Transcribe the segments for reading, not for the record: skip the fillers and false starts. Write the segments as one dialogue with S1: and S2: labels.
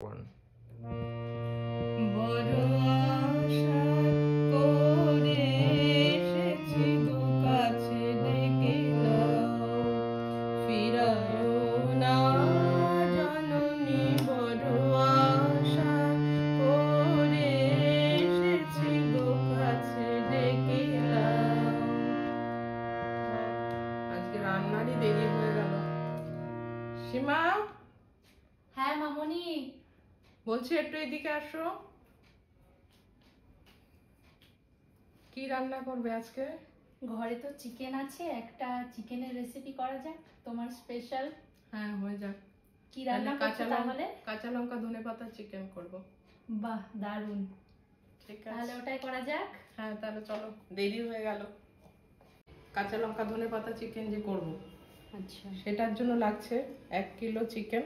S1: One. আজকে রান্নারই দেরি হয়ে গেল। সীমা,
S2: হ্যাঁ মামনি
S1: বলছি একটু এদিকে আসো। কি রান্না করবে আজকে?
S2: ঘরে তো চিকেন আছে, একটা চিকেনের রেসিপি করা যাক তোমার স্পেশাল।
S1: হ্যাঁ, হয়ে যাক।
S2: কি রান্না করছো তাহলে?
S1: কাঁচা লঙ্কা ধনেপাতা চিকেন করব।
S2: বাহ, দারুণ।
S1: ঠিক আছে,
S2: তাহলে ওটাই করা যাক।
S1: হ্যাঁ তাহলে চলো, দেরি হয়ে গেল। কাঁচা লঙ্কা ধনেপাতা চিকেন যে করব,
S2: আচ্ছা,
S1: সেটার জন্য লাগছে 1 কিলো চিকেন।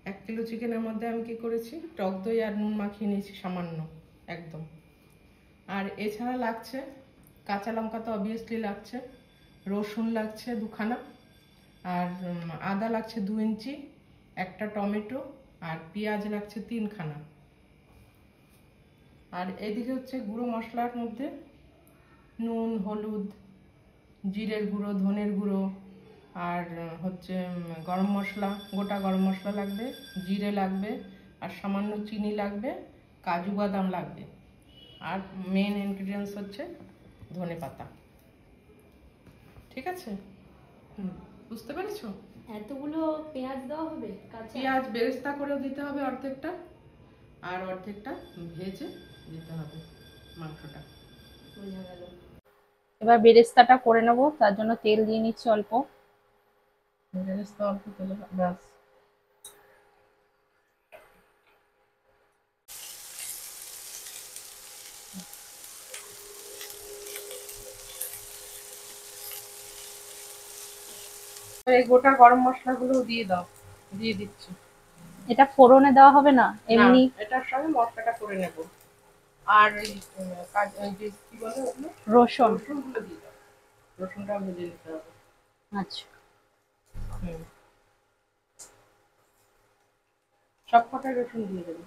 S1: 1 কিলো চিকেনের মধ্যে আমি কি করেছি, টক দই আর নুন মাখিয়ে নিয়েছি সামান্য, একদম। আর এছাড়া লাগছে কাঁচা লঙ্কা, তো অবভিয়াসলি লাগছে, রসুন লাগছে 2খানা, আর আদা লাগছে 2 ইঞ্চি, একটা টমেটো, আর পেঁয়াজ লাগছে 3খানা। আর এদিকে হচ্ছে গুঁড়ো মশলার মধ্যে নুন, হলুদ, জিরের গুঁড়ো, ধনের গুঁড়ো, আর হচ্ছে গরম মশলা, গোটা গরম মশলা লাগবে, জিরে লাগবে, আর সামান্য চিনি লাগবে, কাজু বাদাম লাগবে, আর মেন ইনগ্রিডিয়েন্টস হচ্ছে ধনেপাতা। ঠিক আছে? বুঝতে পেরেছো?
S2: এতগুলো পেঁয়াজ দেওয়া হবে? কাঁচা
S1: পেঁয়াজ বেরেস্তা করেও দিতে হবে অর্ধেকটা, আর অর্ধেকটা ভেজে দিতে হবে মাংসটা।
S2: বোঝা গেল।
S3: এবার বেরেস্তাটা করে নেব, তার জন্য তেল দিয়ে নিচ্ছি অল্প।
S1: বেরেস্তা অল্প তেলে ব্যাস। এই গোটা গরম মশলাগুলো দিয়ে দাও, দিয়ে দিচ্ছি।
S3: এটা ফোড়নে দেওয়া হবে না, এমনি
S1: এটার সঙ্গে মশলাটা করে নেব। আর যে কি বলে ওগুলো,
S3: রসুন।
S1: রসুনগুলো দিয়ে দাও, রসুনটা ভেজে নিতে হবে।
S3: আচ্ছা,
S1: সব কটা রসুন দিয়ে দেবে,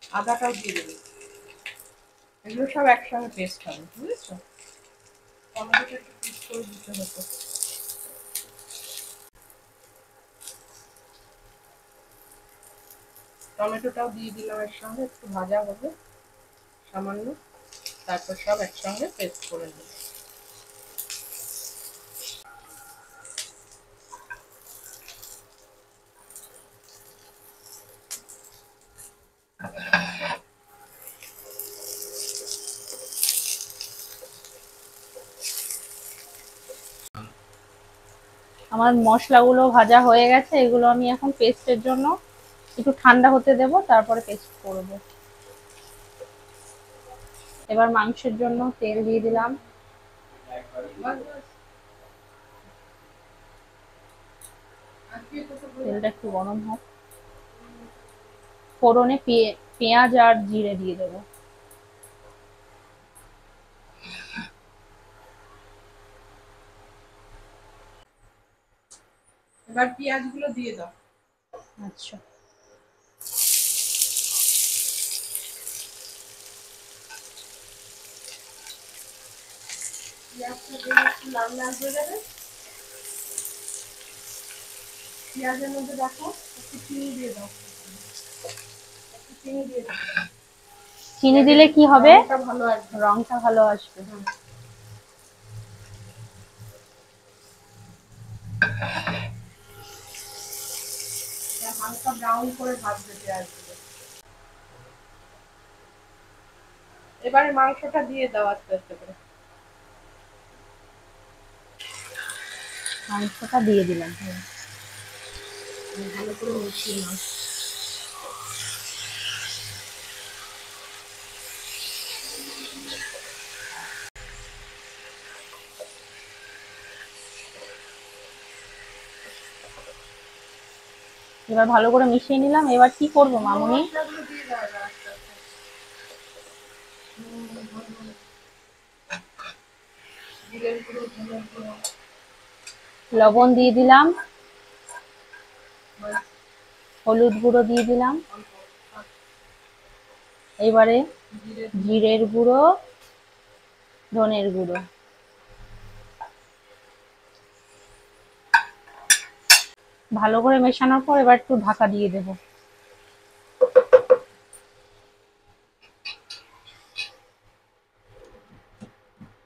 S1: আদাটাও দিয়ে দেবে। এগুলো সব একসঙ্গে পেস্ট হবে, বুঝেছো? টমেটোটা একটু পিস করে দিতে হতো। টমেটোটাও দিয়ে দিলাম এর সঙ্গে, একটু ভাজা হবে সামান্য, তারপর সব একসঙ্গে পেস্ট করে দেব।
S3: আমার মশলাগুলো ভাজা হয়ে গেছে, এগুলো আমি এখন পেস্টের জন্য একটু ঠান্ডা হতে দেব, তারপরে পেস্ট করব। এবার মাংসের জন্য তেল দিয়ে দিলাম। তেলটা একটু গরম হোক, ফোড়নে পেঁয়াজ আর জিরে দিয়ে দেবো।
S1: এবার পেঁয়াজগুলো দিয়ে দাও।
S3: আচ্ছা,
S1: পেঁয়াজটা দিয়ে একটু লাল লাল হয়ে যাবে, পেঁয়াজের মধ্যে দেখো একটু চিনি দিয়ে দাও, একটু চিনি দিয়ে দাও।
S3: চিনি দিলে কি হবে?
S1: রংটা ভালো আসবে।
S3: রংটা ভালো আসবে।
S1: হালকা ব্রাউন করে ভাজবে পেঁয়াজগুলো। এবারে মাংসটা দিয়ে দাও আস্তে আস্তে করে।
S3: মাংসটা দিয়ে দিলাম।
S1: ভালো করে মিশিয়ে নাও।
S3: এবার ভালো করে মিশিয়ে নিলাম। এবার কি করব মামুনি?
S1: মশলাগুলো দিয়ে দাও এবার আস্তে আস্তে। জিরের গুঁড়ো, ধনের গুঁড়ো,
S3: লবণ দিয়ে দিলাম, হলুদ গুঁড়ো দিয়ে দিলাম, এবারে জিরের গুঁড়ো, ধনের গুঁড়ো। ভালো করে মেশানোর পর এবার একটু ঢাকা দিয়ে দেব।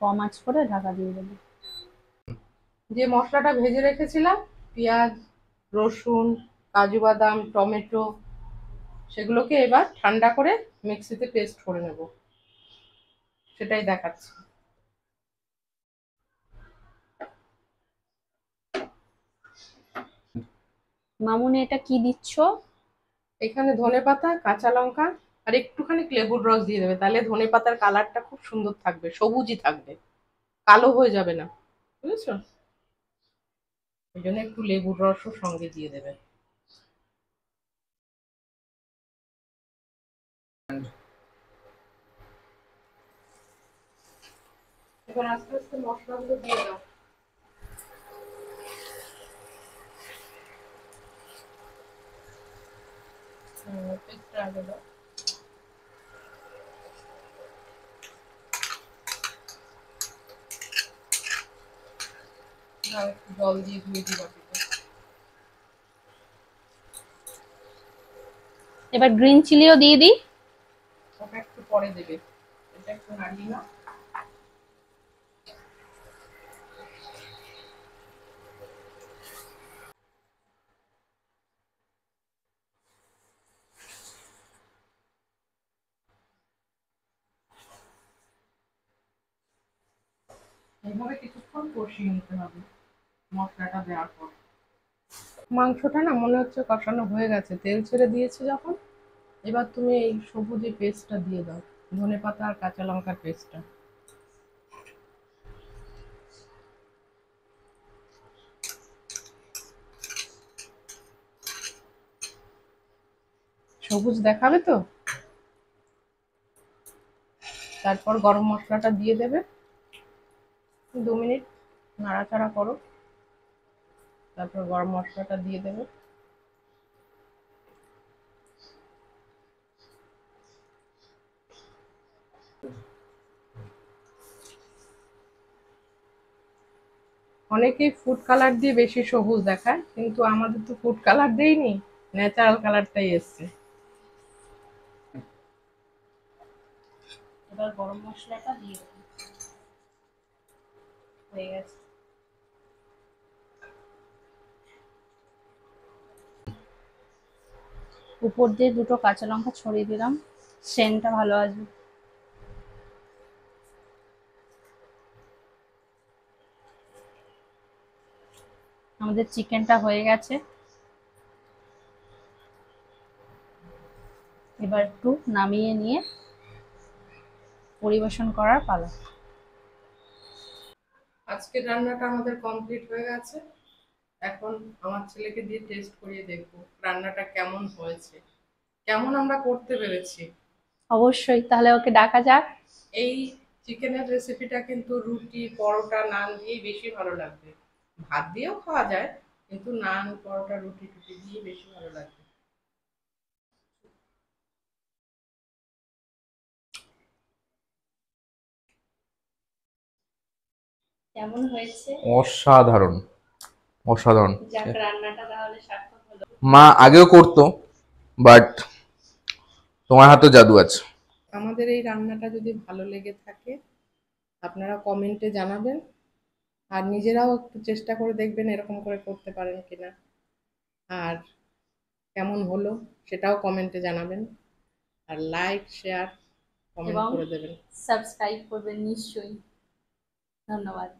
S3: কম আঁচ করে ঢাকা দিয়ে দেবো।
S1: যে মশলাটা ভেজে রেখেছিলাম, পেঁয়াজ, রসুন, কাজু বাদাম, টমেটো, সেগুলোকে এবার ঠান্ডা করে মিক্সিতে পেস্ট করে নেব, সেটাই দেখাচ্ছি।
S3: মামুনি এটা কি দিচ্ছ?
S1: এখানে ধনেপাতা, কাঁচা লঙ্কা আর একটুখানি লেবুর রস দিয়ে দেবে, তাহলে ধনেপাতার কালারটা খুব সুন্দর থাকবে, সবুজই থাকবে, কালো হয়ে যাবে না, বুঝেছো? ওই জন্য একটু লেবুর রসও সঙ্গে দিয়ে দেবে। এবার আস্তে আস্তে মশলাগুলো দিয়ে দাও। পেস্টটা আগে দাও। দাও, একটু জল দিয়ে ধুয়ে দিই বাটিতে।
S3: এবার গ্রিন চিলিও দিয়ে দিই।
S1: ওটা একটু পরে দেবে, এটা একটু নাড়িয়ে নাও। এইভাবে কিছুক্ষণ কষিয়ে নিতে হবে মশলাটা দেওয়ার পর। মাংসটা না মনে হচ্ছে কষানো হয়ে গেছে, তেল ছেড়ে দিয়েছে যখন, এবার তুমি এই সবুজের পেস্টটা দিয়ে দাও, ধনেপাতা আর কাঁচা লঙ্কার পেস্টটা। সবুজ দেখাবে তো, তারপর গরম মশলাটা দিয়ে দেবে, 2 মিনিট নাড়াচাড়া করো, তারপর গরম মশলাটা দিয়ে দেবে। অনেকেই ফুড কালার দিয়ে বেশি সবুজ দেখায়, কিন্তু আমাদের তো ফুড কালার দেইনি, ন্যাচারাল কালারটাই এসছে।
S3: এবার গরম মশলাটা দিয়ে দেবো। হয়ে গেছে। উপর দিয়ে 2টো কাঁচা লঙ্কা ছড়িয়ে দিলাম, সেন্টটা ভালো আসবে। আমাদের চিকেনটা হয়ে গেছে, এবার একটু নামিয়ে নিয়ে পরিবেশন করার পালা।
S1: আজকের রান্নাটা আমাদের কমপ্লিট হয়ে গেছে, এখন আমার ছেলেকে দিয়ে টেস্ট করিয়ে দেখবো রান্নাটা কেমন হয়েছে, কেমন আমরা করতে পেরেছি।
S3: অবশ্যই, তাহলে ওকে ডাকা যাক।
S1: এই চিকেনের রেসিপিটা কিন্তু রুটি, পরোটা, নান দিয়ে বেশি ভালো লাগবে, ভাত দিয়েও খাওয়া যায়, কিন্তু নান, পরোটা, রুটি টুটি দিয়ে বেশি ভালো লাগবে।
S3: কেমন হয়েছে?
S4: অসাধারণ, অসাধারণ।
S3: যাক, রান্নাটা তাহলে সার্থক হলো।
S4: মা আগেও করতো, বাট তোমার হাতে জাদু আছে।
S1: আমাদের এই রান্নাটা যদি ভালো লেগে থাকে আপনারা কমেন্টে জানাবেন, আর নিজেরাও একটু চেষ্টা করে দেখবেন এরকম করে করতে পারেন কিনা, আর কেমন হলো সেটাও কমেন্টে জানাবেন, আর লাইক, শেয়ার, কমেন্ট
S3: এবং
S1: করে দেবেন।
S3: সাবস্ক্রাইব করবেন নিশ্চয়ই। ধন্যবাদ।